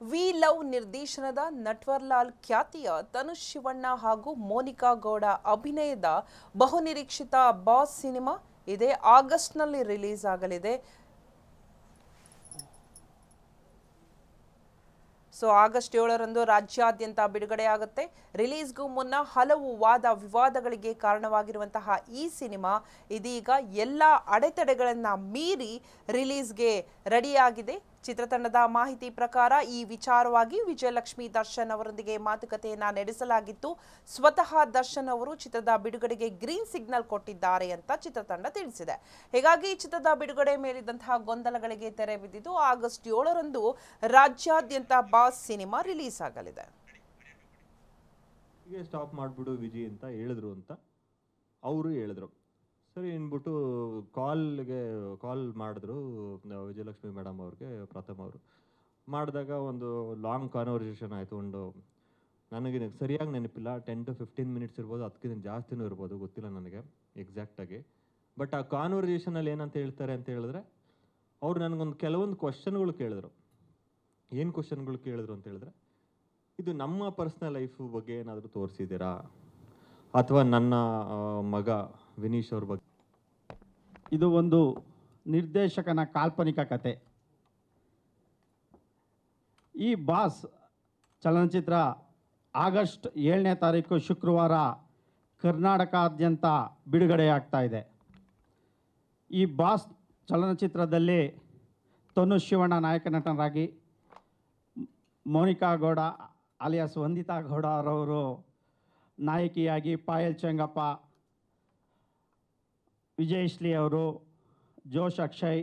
We love ನಿರ್ದೇಶನದ ನಟ್ವರ್ಲಾಲ್ ಖ್ಯಾತಿಯ ತನುಷ್ ಶಿವಣ್ಣ ಹಾಗೂ ಮೋನಿಕಾ ಗೌಡ ಅಭಿನಯದ ಬಹುನಿರೀಕ್ಷಿತ ಬಾಸ್ ಸಿನಿಮಾ ಇದೇ ಆಗಸ್ಟ್ನಲ್ಲಿ ರಿಲೀಸ್ ಆಗಲಿದೆ. ಆಗಸ್ಟ್ 7ರಂದು ರಾಜ್ಯಾದ್ಯಂತ ಬಿಡುಗಡೆಯಾಗುತ್ತೆ. ರಿಲೀಸ್ಗೂ ಮುನ್ನ ಹಲವು ವಾದ ವಿವಾದಗಳಿಗೆ ಕಾರಣವಾಗಿರುವಂತಹ ಈ ಸಿನಿಮಾ ಇದೀಗ ಎಲ್ಲ ಅಡೆತಡೆಗಳನ್ನು ಮೀರಿ ರಿಲೀಸ್ಗೆ ರೆಡಿಯಾಗಿದೆ. ಚಿತ್ರತಂಡದ ಮಾಹಿತಿ ಪ್ರಕಾರ ಈ ವಿಚಾರವಾಗಿ ವಿಜಯಲಕ್ಷ್ಮಿ ದರ್ಶನ್ ಅವರೊಂದಿಗೆ ಮಾತುಕತೆಯನ್ನ ನಡೆಸಲಾಗಿತ್ತು. ಸ್ವತಃ ದರ್ಶನ್ ಅವರು ಚಿತ್ರದ ಬಿಡುಗಡೆಗೆ ಗ್ರೀನ್ ಸಿಗ್ನಲ್ ಕೊಟ್ಟಿದ್ದಾರೆ ಅಂತ ಚಿತ್ರತಂಡ ತಿಳಿಸಿದೆ. ಹೀಗಾಗಿ ಚಿತ್ರದ ಬಿಡುಗಡೆ ಮೇಲಿದ್ದಂತಹ ಗೊಂದಲಗಳಿಗೆ ತೆರೆ ಬಿದ್ದಿದ್ದು ಆಗಸ್ಟ್ 7ರಂದು ರಾಜ್ಯಾದ್ಯಂತ ಬಾಸ್ ಸಿನಿಮಾ ರಿಲೀಸ್ ಆಗಲಿದೆ. ಸ್ಟಾಪ್ ಮಾಡಿಬಿಡು ವಿಜಿ ಅಂತ ಹೇಳಿದ್ರು ಅಂತ ಅವರು ಹೇಳಿದ್ರು. ಸರಿ ಅಂದ್ಬಿಟ್ಟು ಕಾಲ್ ಮಾಡಿದ್ರು ವಿಜಯಲಕ್ಷ್ಮಿ ಮೇಡಮ್ ಅವ್ರಿಗೆ, ಪ್ರಥಮ್ ಅವರು ಮಾಡಿದಾಗ ಒಂದು ಲಾಂಗ್ ಕಾನ್ವರ್ಸೇಷನ್ ಆಯಿತು. ನನಗೆ ಸರಿಯಾಗಿ ನೆನಪಿಲ್ಲ, 10 to 15 ಮಿನಿಟ್ಸ್ ಇರ್ಬೋದು, ಅದಕ್ಕಿಂತ ಜಾಸ್ತಿನೂ ಇರ್ಬೋದು, ಗೊತ್ತಿಲ್ಲ ನನಗೆ ಎಕ್ಸಾಕ್ಟಾಗಿ. ಬಟ್ ಆ ಕಾನ್ವರ್ಸೇಷನಲ್ಲಿ ಏನಂತ ಹೇಳ್ತಾರೆ ಅಂತ ಹೇಳಿದ್ರೆ, ಅವ್ರು ನನಗೊಂದು ಕೆಲವೊಂದು ಕ್ವಶನ್ಗಳು ಕೇಳಿದ್ರು. ಏನು ಕ್ವಶನ್ಗಳು ಕೇಳಿದ್ರು ಅಂತ ಹೇಳಿದ್ರೆ, ಇದು ನಮ್ಮ ಪರ್ಸ್ನಲ್ ಲೈಫ್ ಬಗ್ಗೆ ಏನಾದರೂ ತೋರಿಸಿದ್ದೀರಾ, ಅಥವಾ ನನ್ನ ಮಗ ವಿನೀಶ್ ಅವ್ರ ಬಗ್ಗೆ. ಇದು ಒಂದು ನಿರ್ದೇಶಕನ ಕಾಲ್ಪನಿಕ ಕತೆ. ಈ ಬಾಸ್ ಚಲನಚಿತ್ರ ಆಗಸ್ಟ್ 7ನೇ ತಾರೀಕು ಶುಕ್ರವಾರ ಕರ್ನಾಟಕಾದ್ಯಂತ ಬಿಡುಗಡೆಯಾಗ್ತಾ ಇದೆ. ಈ ಬಾಸ್ ಚಲನಚಿತ್ರದಲ್ಲಿ ತನುಷ್ ಶಿವಣ್ಣ ನಾಯಕ ನಟರಾಗಿ, ಮೋನಿಕಾ ಗೌಡ ಅಲಿಯಾಸ್ ವಂದಿತಾ ಗೌಡ ಅವರವರು ನಾಯಕಿಯಾಗಿ, ಪಾಯಲ್ ಚೆಂಗಪ್ಪ, ವಿಜಯಶ್ರೀ ಅವರು, ಜೋಶ್ ಅಕ್ಷಯ್,